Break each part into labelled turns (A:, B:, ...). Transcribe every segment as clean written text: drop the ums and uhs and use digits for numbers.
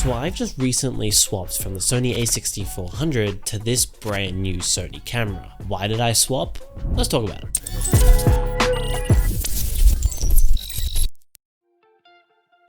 A: So I've just recently swapped from the Sony a6400 to this brand new Sony camera. Why did I swap? Let's talk about it.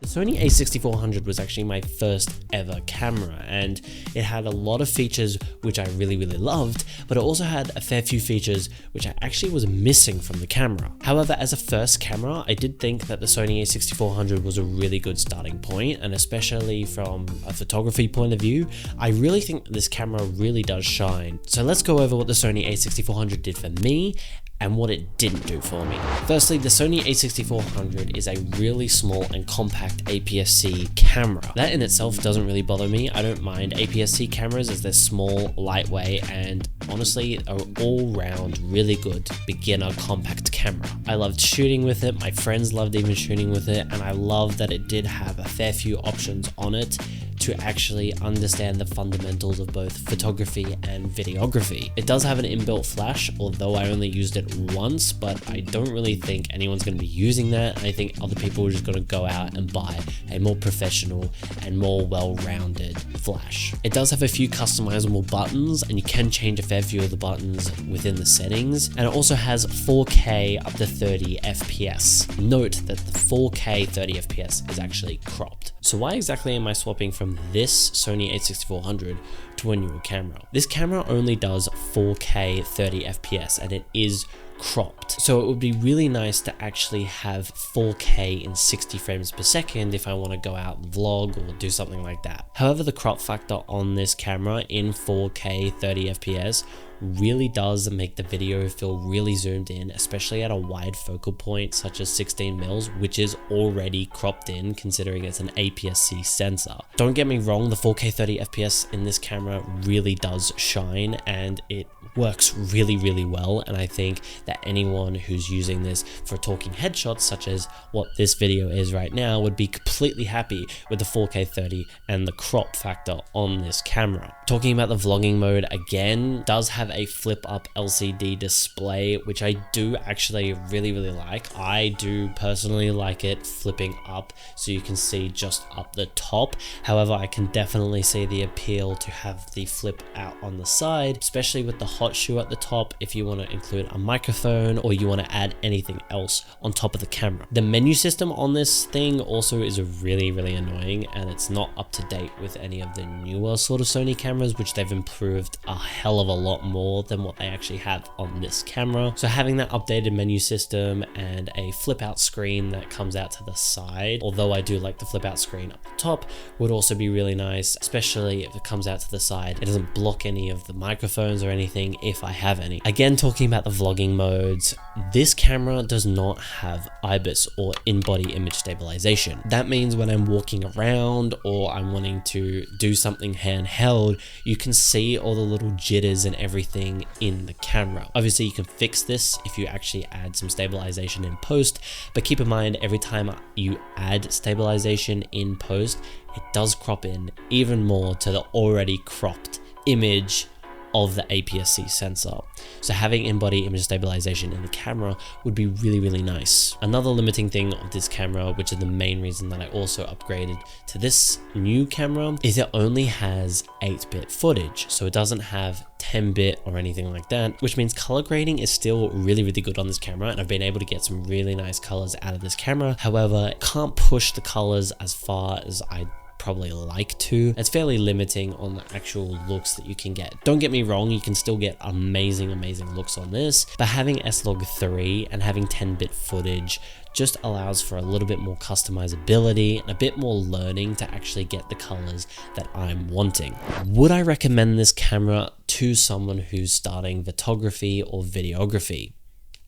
A: The Sony a6400 was actually my first ever camera, and it had a lot of features which I really loved, but it also had a fair few features which I actually was missing from the camera. However, as a first camera, I did think that the Sony a6400 was a really good starting point, and especially from a photography point of view, I really think that this camera really does shine. So let's go over what the Sony a6400 did for me and what it didn't do for me. Firstly, the Sony a6400 is a really small and compact APS-C camera. That in itself doesn't really bother me. I don't mind APS-C cameras as they're small, lightweight, and honestly are all-round really good beginner compact camera. I loved shooting with it, my friends loved even shooting with it, and I love that it did have a fair few options on it to actually understand the fundamentals of both photography and videography. It does have an inbuilt flash, although I only used it once, but I don't really think anyone's going to be using that. I think other people are just going to go out and buy a more professional and more well-rounded flash. It does have a few customizable buttons, and you can change a fair few of the buttons within the settings, and it also has 4K up to 30 FPS. Note that the 4K 30 FPS is actually cropped. So why exactly am I swapping from this Sony a6400 to a newer camera? This camera only does 4K 30 FPS and it is cropped. So it would be really nice to actually have 4K in 60 frames per second if I want to go out and vlog or do something like that. However, the crop factor on this camera in 4K 30 FPS really does make the video feel really zoomed in, especially at a wide focal point such as 16mm, which is already cropped in considering it's an APS-C sensor. Don't get me wrong, the 4K 30 FPS in this camera really does shine and it works really well, and I think that anyone who's using this for talking headshots such as what this video is right now would be completely happy with the 4K 30 and the crop factor on this camera. Talking about the vlogging mode again, does have a flip up LCD display, which I do actually really like. I do personally like it flipping up so you can see just up the top. However, I can definitely see the appeal to have the flip out on the side, especially with the hot shoe at the top if you want to include a microphone or you want to add anything else on top of the camera. The menu system on this thing also is really annoying, and it's not up to date with any of the newer sort of Sony cameras, which they've improved a hell of a lot more than what they actually have on this camera. So having that updated menu system and a flip out screen that comes out to the side, although I do like the flip out screen up the top, would also be really nice, especially if it comes out to the side. It doesn't block any of the microphones or anything if I have any. Again, talking about the vlogging modes, this camera does not have IBIS or in-body image stabilization. That means when I'm walking around or I'm wanting to do something handheld, you can see all the little jitters and everything in the camera. Obviously, you can fix this if you actually add some stabilization in post, but keep in mind every time you add stabilization in post, it does crop in even more to the already cropped image of the APS-C sensor. So having in-body image stabilization in the camera would be really nice. Another limiting thing of this camera, which is the main reason that I also upgraded to this new camera, is it only has 8-bit footage. So it doesn't have 10-bit or anything like that, which means color grading is still really good on this camera, and I've been able to get some really nice colors out of this camera. However, it can't push the colors as far as I probably like to. It's fairly limiting on the actual looks that you can get. Don't get me wrong, you can still get amazing looks on this, but having S-Log 3 and having 10-bit footage just allows for a little bit more customizability and a bit more learning to actually get the colors that I'm wanting. Would I recommend this camera to someone who's starting photography or videography?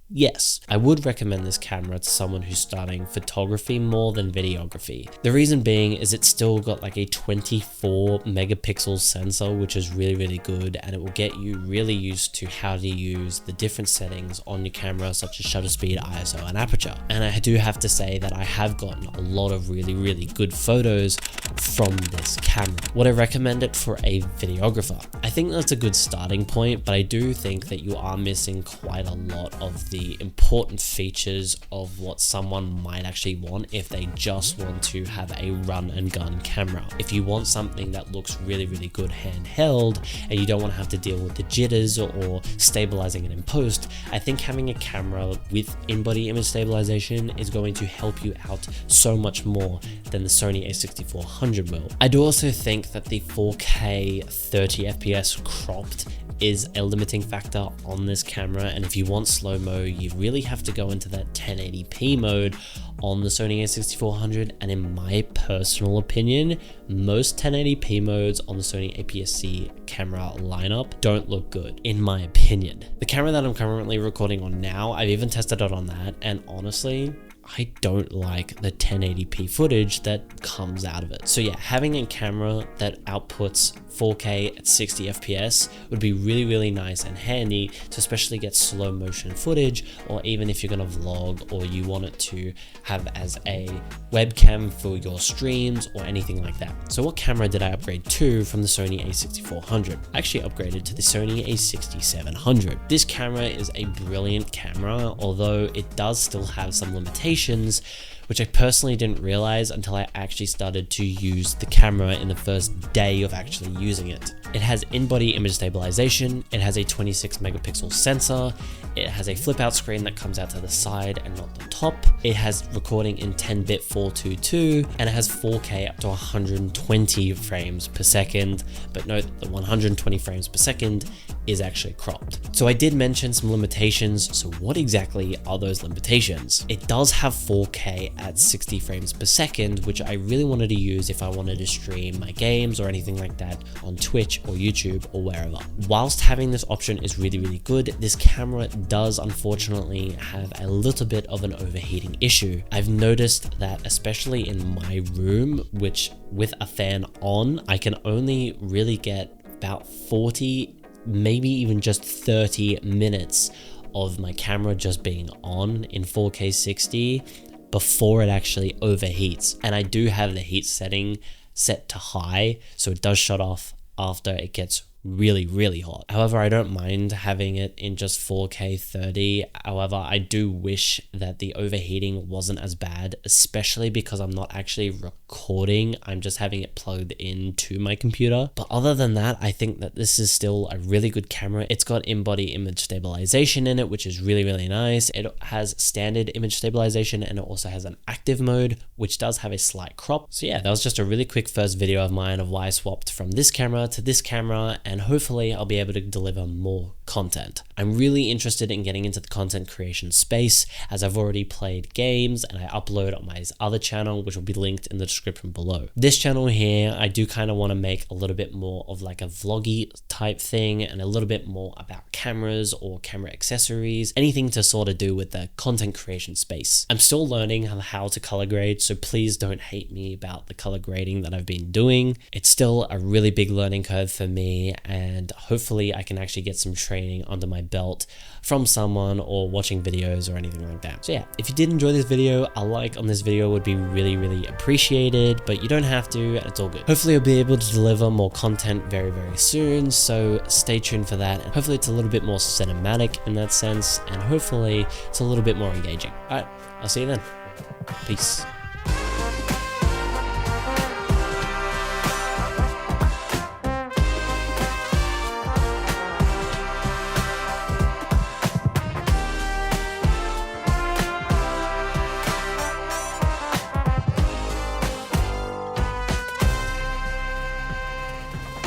A: Yes, I would recommend this camera to someone who's starting photography more than videography. The reason being is it's still got like a 24 megapixel sensor, which is really good, and it will get you really used to how to use the different settings on your camera, such as shutter speed, ISO, and aperture. And I do have to say that I have gotten a lot of really good photos from this camera. Would I recommend it for a videographer? I think that's a good starting point, but I do think that you are missing quite a lot of the important features of what someone might actually want if they just want to have a run and gun camera. If you want something that looks really, really good handheld and you don't want to have to deal with the jitters or stabilizing it in post, I think having a camera with in-body image stabilization is going to help you out so much more than the Sony a6400 will. I do also think that the 4K 30 FPS cropped is a limiting factor on this camera, and if you want slow-mo, you really have to go into that 1080p mode on the Sony a6400, and in my personal opinion, most 1080p modes on the Sony APS-C camera lineup don't look good, in my opinion. The camera that I'm currently recording on now, I've even tested it on that, and honestly, I don't like the 1080p footage that comes out of it. So yeah, having a camera that outputs 4K at 60 FPS would be really, really nice and handy to especially get slow motion footage, or even if you're gonna vlog or you want it to have as a webcam for your streams or anything like that. So what camera did I upgrade to from the Sony a6400? I actually upgraded to the Sony a6700. This camera is a brilliant camera, although it does still have some limitations, which I personally didn't realize until I actually started to use the camera in the first day of actually using it. It has in-body image stabilization, it has a 26 megapixel sensor, it has a flip out screen that comes out to the side and not the top, it has recording in 10-bit 422, and it has 4K up to 120 frames per second, but note that the 120 frames per second is actually cropped. So I did mention some limitations, so what exactly are those limitations? It does have 4K at 60 frames per second, which I really wanted to use if I wanted to stream my games or anything like that on Twitch or YouTube or wherever. Whilst having this option is really, really good, this camera does unfortunately have a little bit of an overheating issue. I've noticed that especially in my room, which with a fan on, I can only really get about 40, maybe even just 30 minutes of my camera just being on in 4K 60 before it actually overheats. And I do have the heat setting set to high, so it does shut off after it gets really, really hot. However, I don't mind having it in just 4K 30. However, I do wish that the overheating wasn't as bad, especially because I'm not actually recording. I'm just having it plugged into my computer. But other than that, I think that this is still a really good camera. It's got in-body image stabilization in it, which is really, really nice. It has standard image stabilization, and it also has an active mode, which does have a slight crop. So yeah, that was just a really quick first video of mine of why I swapped from this camera to this camera, and hopefully I'll be able to deliver more content. I'm really interested in getting into the content creation space, as I've already played games and I upload on my other channel, which will be linked in the description below. This channel here, I do kind of want to make a little bit more of like a vloggy type thing, and a little bit more about cameras or camera accessories, anything to sort of do with the content creation space. I'm still learning how to color grade, so please don't hate me about the color grading that I've been doing. It's still a really big learning curve for me, and hopefully I can actually get some training under my belt from someone or watching videos or anything like that. So yeah, if you did enjoy this video, a like on this video would be really, really appreciated, but you don't have to, it's all good. Hopefully I'll be able to deliver more content very, very soon, so stay tuned for that, and hopefully it's a little bit more cinematic in that sense, and hopefully it's a little bit more engaging. All right, I'll see you then. Peace.